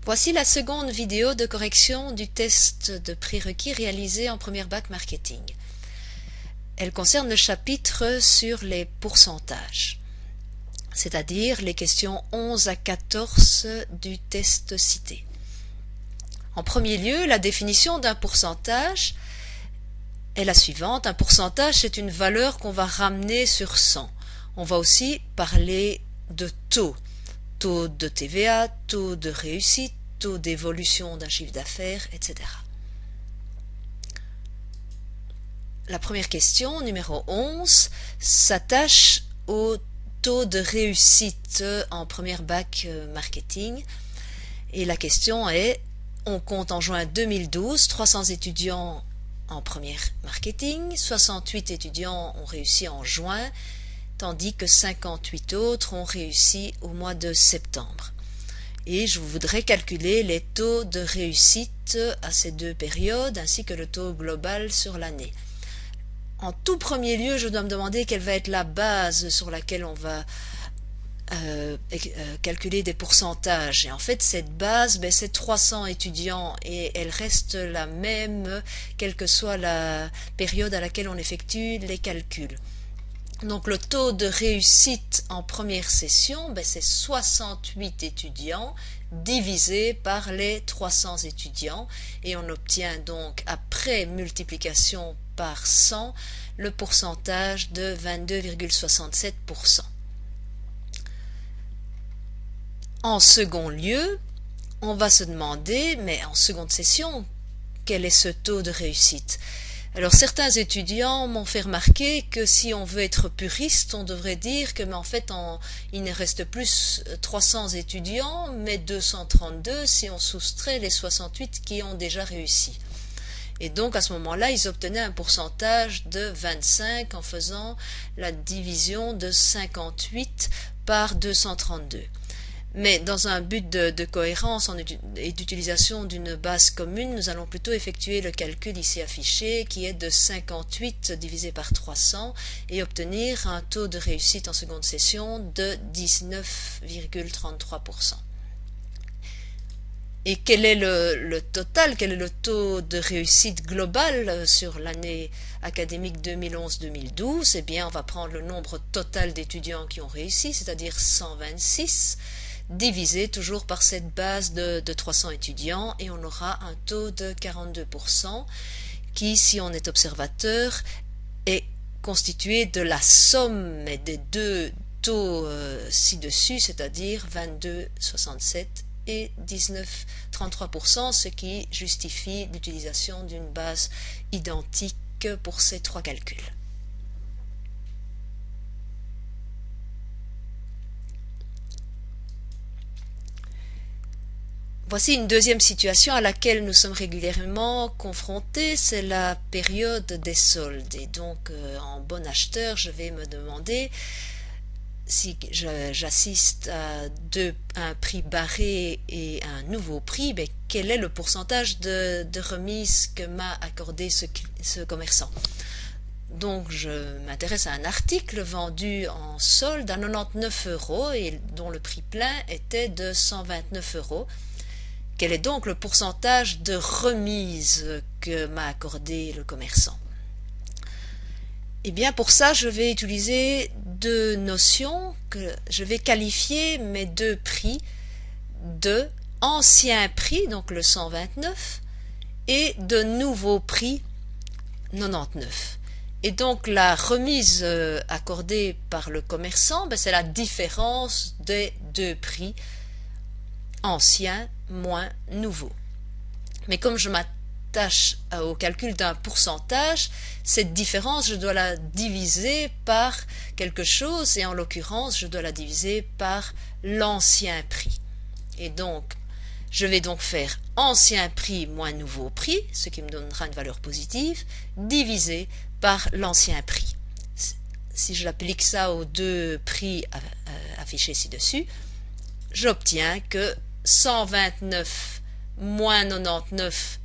Voici la seconde vidéo de correction du test de prérequis réalisé en première bac marketing. Elle concerne le chapitre sur les pourcentages, c'est-à-dire les questions 11 à 14 du test cité. En premier lieu, la définition d'un pourcentage est la suivante. Un pourcentage, c'est une valeur qu'on va ramener sur 100. On va aussi parler de taux. Taux de TVA, taux de réussite, taux d'évolution d'un chiffre d'affaires, etc. La première question, numéro 11, s'attache au taux de réussite en première bac marketing. Et la question est, on compte en juin 2012 300 étudiants en première marketing, 68 étudiants ont réussi en juin, tandis que 58 autres ont réussi au mois de septembre. Et je voudrais calculer les taux de réussite à ces deux périodes, ainsi que le taux global sur l'année. En tout premier lieu, je dois me demander quelle va être la base sur laquelle on va calculer des pourcentages. Et en fait, cette base, c'est 300 étudiants et elle reste la même, quelle que soit la période à laquelle on effectue les calculs. Donc le taux de réussite en première session, c'est 68 étudiants divisé par les 300 étudiants et on obtient donc après multiplication par 100 le pourcentage de 22,67%. En second lieu, on va se demander, mais en seconde session, quel est ce taux de réussite? Alors certains étudiants m'ont fait remarquer que si on veut être puriste, on devrait dire que en fait il ne reste plus 300 étudiants, mais 232 si on soustrait les 68 qui ont déjà réussi. Et donc à ce moment-là, ils obtenaient un pourcentage de 25 en faisant la division de 58 par 232. Mais dans un but de cohérence et d'utilisation d'une base commune, nous allons plutôt effectuer le calcul ici affiché qui est de 58 divisé par 300 et obtenir un taux de réussite en seconde session de 19,33%. Et quel est le total, quel est le taux de réussite global sur l'année académique 2011-2012? Eh bien, on va prendre le nombre total d'étudiants qui ont réussi, c'est-à-dire 126, divisé toujours par cette base de 300 étudiants et on aura un taux de 42% qui, si on est observateur, est constitué de la somme des deux taux ci-dessus, c'est-à-dire 22,67 et 19,33%, ce qui justifie l'utilisation d'une base identique pour ces trois calculs. Voici une deuxième situation à laquelle nous sommes régulièrement confrontés, c'est la période des soldes. Et donc, en bon acheteur, je vais me demander si j'assiste à un prix barré et un nouveau prix, quel est le pourcentage de remise que m'a accordé ce commerçant. Donc je m'intéresse à un article vendu en solde à 99 € et dont le prix plein était de 129 €. Quel est donc le pourcentage de remise que m'a accordé le commerçant? Eh bien, pour ça, je vais utiliser deux notions que je vais qualifier mes deux prix de ancien prix, donc le 129, et de nouveau prix 99. Et donc la remise accordée par le commerçant, c'est la différence des deux prix, ancien moins nouveau. Mais comme je m'attache au calcul d'un pourcentage, cette différence, je dois la diviser par quelque chose, et en l'occurrence, je dois la diviser par l'ancien prix. Et donc, je vais donc faire ancien prix moins nouveau prix, ce qui me donnera une valeur positive, divisé par l'ancien prix. Si je l'applique ça aux deux prix affichés ci-dessus, j'obtiens que 129 moins 99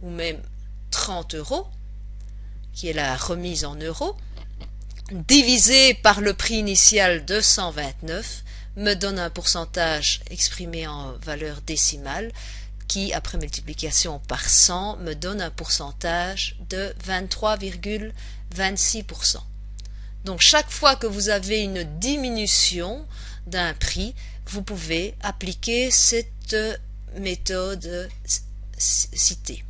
ou même 30 €, qui est la remise en euros, divisé par le prix initial de 129, me donne un pourcentage exprimé en valeur décimale qui, après multiplication par 100, me donne un pourcentage de 23,26%. Donc chaque fois que vous avez une diminution d'un prix, vous pouvez appliquer cette méthode citée.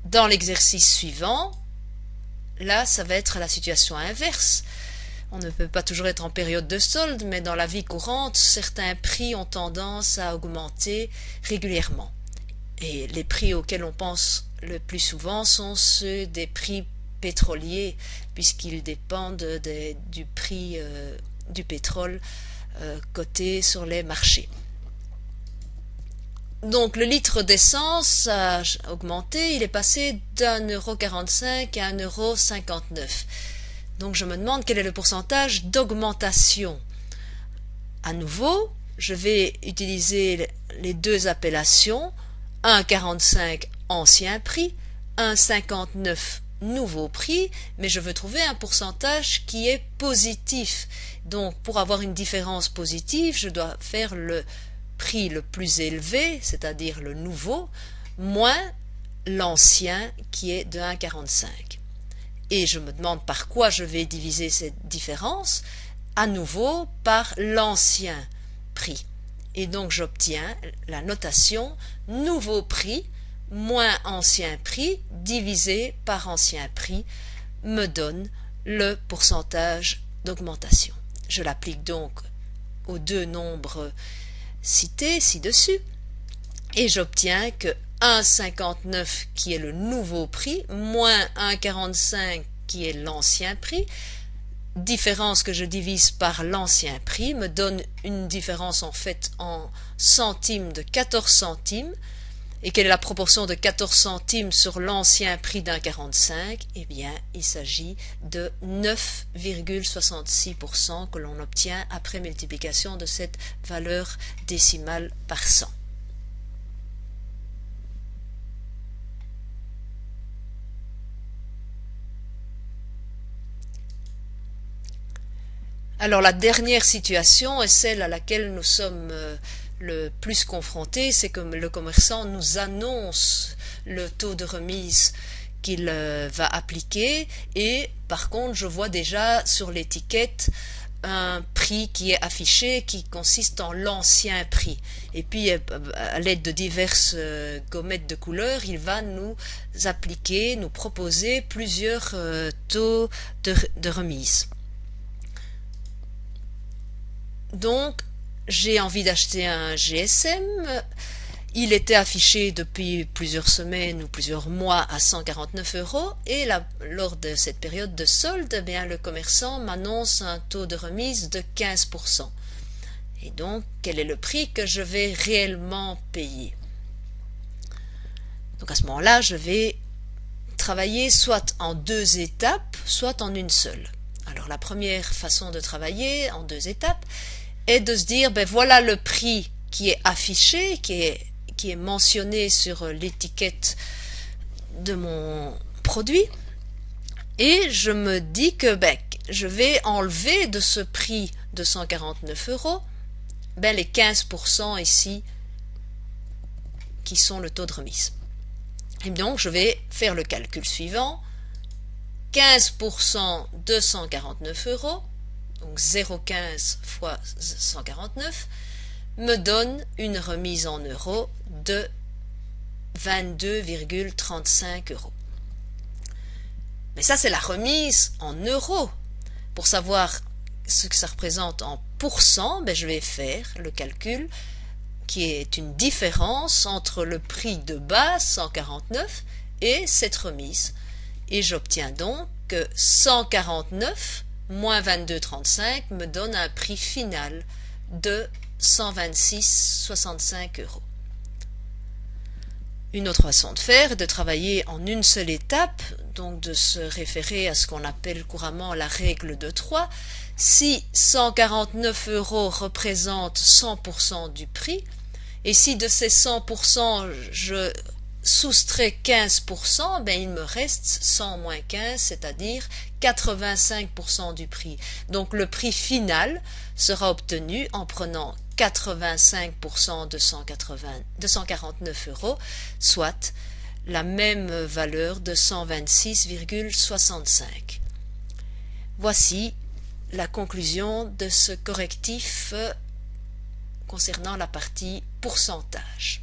Dans l'exercice suivant, là, ça va être la situation inverse. On ne peut pas toujours être en période de solde, mais dans la vie courante, certains prix ont tendance à augmenter régulièrement. Et les prix auxquels on pense le plus souvent sont ceux des prix pétroliers, puisqu'ils dépendent du prix du pétrole coté sur les marchés. Donc le litre d'essence a augmenté, il est passé d'1,45 € à 1,59 €. Donc je me demande quel est le pourcentage d'augmentation. À nouveau, je vais utiliser les deux appellations, 1,45 ancien prix, 1,59 nouveau prix, mais je veux trouver un pourcentage qui est positif. Donc pour avoir une différence positive, je dois faire le prix le plus élevé, c'est-à-dire le nouveau, moins l'ancien qui est de 1,45. Et je me demande par quoi je vais diviser cette différence, à nouveau par l'ancien prix. Et donc j'obtiens la notation nouveau prix moins ancien prix divisé par ancien prix me donne le pourcentage d'augmentation. Je l'applique donc aux deux nombres cités ci-dessus et j'obtiens que 1,59 qui est le nouveau prix moins 1,45 qui est l'ancien prix, différence que je divise par l'ancien prix, me donne une différence en fait en centimes de 14 centimes. Et quelle est la proportion de 14 centimes sur l'ancien prix d'1,45 ? Eh bien, il s'agit de 9,66% que l'on obtient après multiplication de cette valeur décimale par 100. Alors la dernière situation est celle à laquelle nous sommes le plus confrontés, c'est que le commerçant nous annonce le taux de remise qu'il va appliquer et par contre je vois déjà sur l'étiquette un prix qui est affiché qui consiste en l'ancien prix et puis à l'aide de diverses gommettes de couleurs il va nous appliquer, nous proposer plusieurs taux de remise. Donc j'ai envie d'acheter un GSM, il était affiché depuis plusieurs semaines ou plusieurs mois à 149 € et lors de cette période de solde, eh bien, le commerçant m'annonce un taux de remise de 15%. Et donc, quel est le prix que je vais réellement payer? Donc à ce moment-là, je vais travailler soit en deux étapes, soit en une seule. Alors la première façon de travailler en deux étapes, est de se dire, ben voilà le prix qui est affiché, qui est mentionné sur l'étiquette de mon produit, et je me dis que ben, je vais enlever de ce prix de 149 € ben, les 15% ici qui sont le taux de remise. Et donc je vais faire le calcul suivant, 15% de 149 €, donc 0,15 fois 149, me donne une remise en euros de 22,35 €. Mais ça, c'est la remise en euros. Pour savoir ce que ça représente en pourcents, ben, je vais faire le calcul qui est une différence entre le prix de base, 149, et cette remise. Et j'obtiens donc que 149 moins 22,35 me donne un prix final de 126,65 €. Une autre façon de faire est de travailler en une seule étape, donc de se référer à ce qu'on appelle couramment la règle de 3. Si 149 € représente 100% du prix, et si de ces 100% je soustrait 15%, ben il me reste 100 moins 15, c'est-à-dire 85% du prix. Donc le prix final sera obtenu en prenant 85% de 149 euros, soit la même valeur de 126,65. Voici la conclusion de ce correctif concernant la partie pourcentage.